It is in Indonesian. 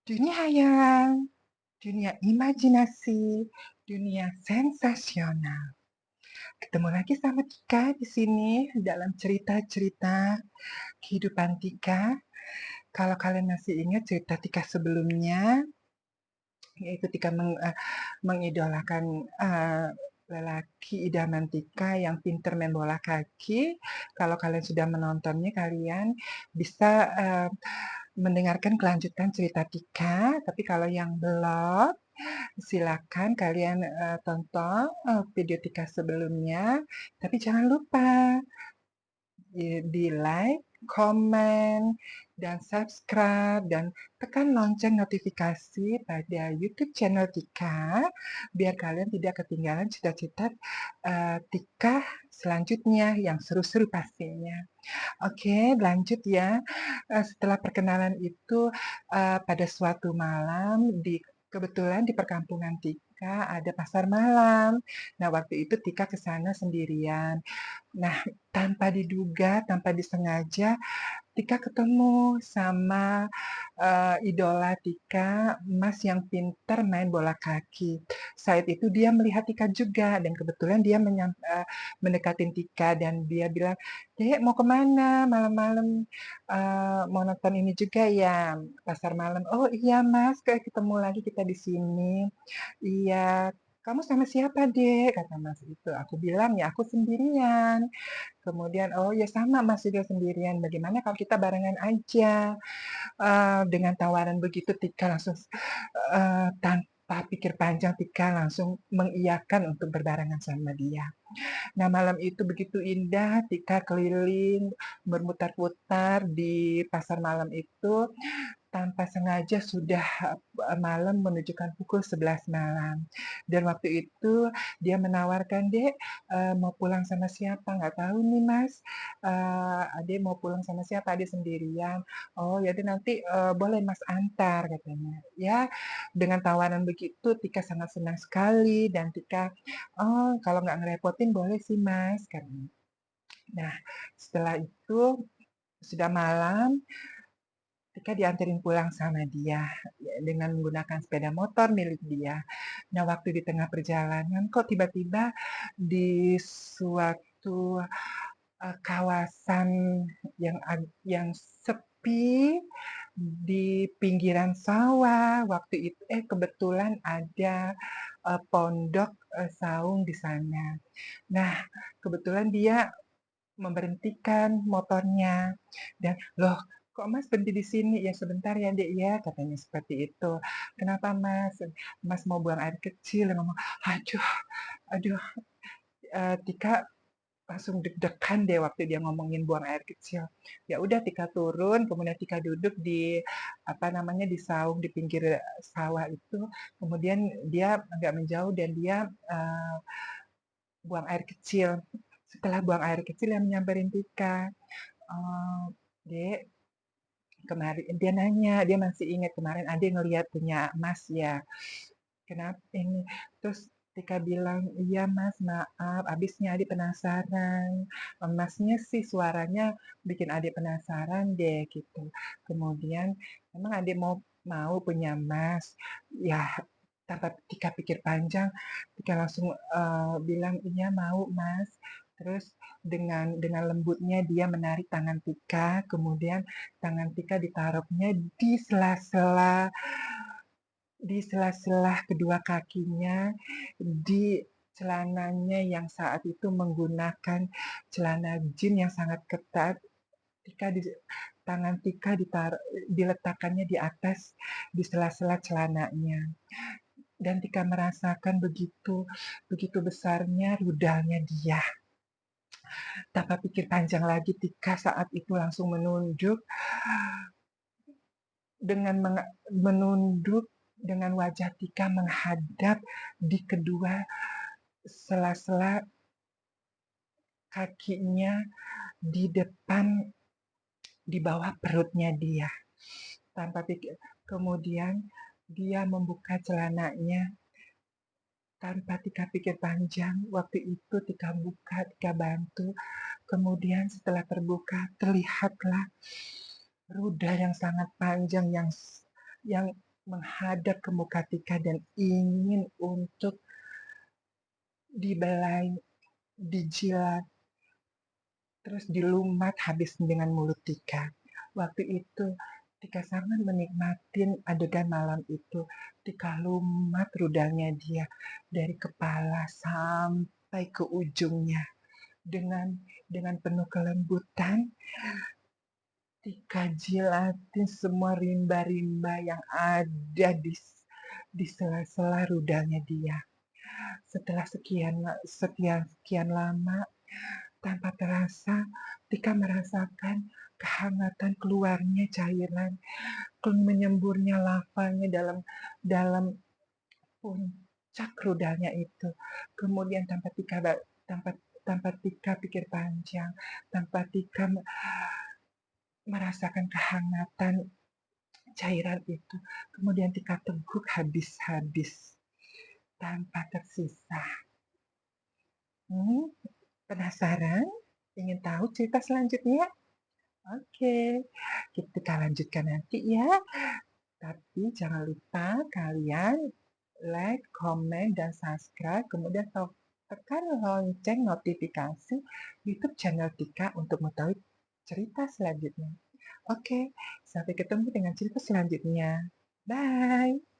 Dunia hayalan, dunia imajinasi, dunia sensasional. Ketemu lagi sama Tika di sini dalam cerita-cerita kehidupan Tika. Kalau kalian masih ingat cerita Tika sebelumnya, yaitu Tika mengidolakan lelaki idaman Tika yang pinter main bola kaki. Kalau kalian sudah menontonnya, kalian bisa mendengarkan kelanjutan cerita Tika. Tapi kalau yang belum, silakan kalian tonton video Tika sebelumnya. Tapi jangan lupa di like, komen, dan subscribe, dan tekan lonceng notifikasi pada YouTube channel Tika, biar kalian tidak ketinggalan cita-cita Tika selanjutnya yang seru-seru pastinya. Oke, lanjut ya. Setelah perkenalan itu, pada suatu malam kebetulan di perkampungan Tika ada pasar malam. Nah, waktu itu Tika ke sana sendirian. Nah, tanpa diduga, tanpa disengaja, Tika ketemu sama idola Tika, Mas yang pinter main bola kaki. Saat itu dia melihat Tika juga dan kebetulan dia mendekatin Tika dan dia bilang, "Dek, mau kemana malam-malam? Mau nonton ini juga ya, pasar malam." "Oh iya Mas, kayak ketemu lagi kita di sini." "Iya, kamu sama siapa Dek?" kata Mas itu. Aku bilang, "Ya aku sendirian." Kemudian, "Oh ya sama Mas juga sendirian, bagaimana kalau kita barengan aja?" Dengan tawaran begitu Tika langsung tanpa pikir panjang Tika langsung mengiyakan untuk berbarengan sama dia. Nah, malam itu begitu indah, Tika keliling, bermutar-putar di pasar malam itu, tanpa sengaja sudah malam menunjukkan pukul 11 malam. Dan waktu itu dia menawarkan, "Dek, mau pulang sama siapa?" "Nggak tahu nih Mas, Ade mau pulang sama siapa? Ade sendirian." "Oh ya nanti boleh Mas antar," katanya. Ya, dengan tawaran begitu Tika sangat senang sekali dan Tika, "Oh kalau nggak ngerepotin boleh sih Mas," katanya. Nah, setelah itu sudah malam, Tika dianterin pulang sama dia ya, dengan menggunakan sepeda motor milik dia. Nah, waktu di tengah perjalanan kok tiba-tiba di suatu kawasan yang sepi di pinggiran sawah waktu itu kebetulan ada pondok saung di sana. Nah, kebetulan dia memberhentikan motornya dan, "Loh, kok Mas berhenti di sini?" "Ya sebentar ya, Dek, ya," katanya seperti itu. "Kenapa, Mas?" "Mas mau buang air kecil," dia ngomong. Aduh aduh, Tika langsung deg-degan deh waktu dia ngomongin buang air kecil. Ya udah Tika turun, kemudian Tika duduk di apa namanya di saung di pinggir sawah itu. Kemudian dia agak menjauh dan dia buang air kecil. Setelah buang air kecil yang menyamperin Tika, Dek, kemarin dia nanya, dia masih ingat kemarin Ade ngeliat punya Mas ya. Kenapa ini? Terus Tika bilang, iya Mas, maaf, abisnya Ade penasaran. Masnya sih suaranya bikin Ade penasaran deh gitu. Kemudian, emang Ade mau punya Mas? Ya, tanpa Tika pikir panjang, Tika langsung bilang, iya mau Mas. Terus dengan lembutnya dia menarik tangan Tika, kemudian tangan Tika ditaruhnya di sela-sela kedua kakinya, di celananya yang saat itu menggunakan celana jin yang sangat ketat. Tika di, Tangan Tika diletakkannya di atas di sela-sela celananya dan Tika merasakan begitu begitu besarnya rudalnya dia. Tanpa pikir panjang lagi Tika saat itu langsung dengan menunduk dengan wajah Tika menghadap di kedua sela-sela kakinya di depan di bawah perutnya dia. Tanpa pikir, kemudian dia membuka celananya tanpa Tika pikir panjang. Waktu itu Tika buka, Tika bantu. Kemudian setelah terbuka, terlihatlah rudal yang sangat panjang yang menghadap ke muka Tika dan ingin untuk dibelai, dijilat, terus dilumat habis dengan mulut Tika. Waktu itu Tika sangat menikmati adegan malam itu. Tika lumat rudalnya dia dari kepala sampai ke ujungnya dengan penuh kelembutan. Tika jilatin semua rimba-rimba yang ada di sela-sela rudalnya dia. Setelah sekian lama, tanpa terasa, Tika merasakan kehangatan keluarnya cairan, menyemburnya lavanya dalam dalam puncak rudalnya itu. Kemudian tanpa tanpa Tika pikir panjang, tanpa Tika merasakan kehangatan cairan itu, kemudian Tika teguk habis-habis tanpa tersisa. Penasaran? Ingin tahu cerita selanjutnya? Oke, kita lanjutkan nanti ya. Tapi jangan lupa kalian like, komen, dan subscribe. Kemudian tekan lonceng notifikasi YouTube channel Tika untuk mengetahui cerita selanjutnya. Oke, sampai ketemu dengan cerita selanjutnya. Bye!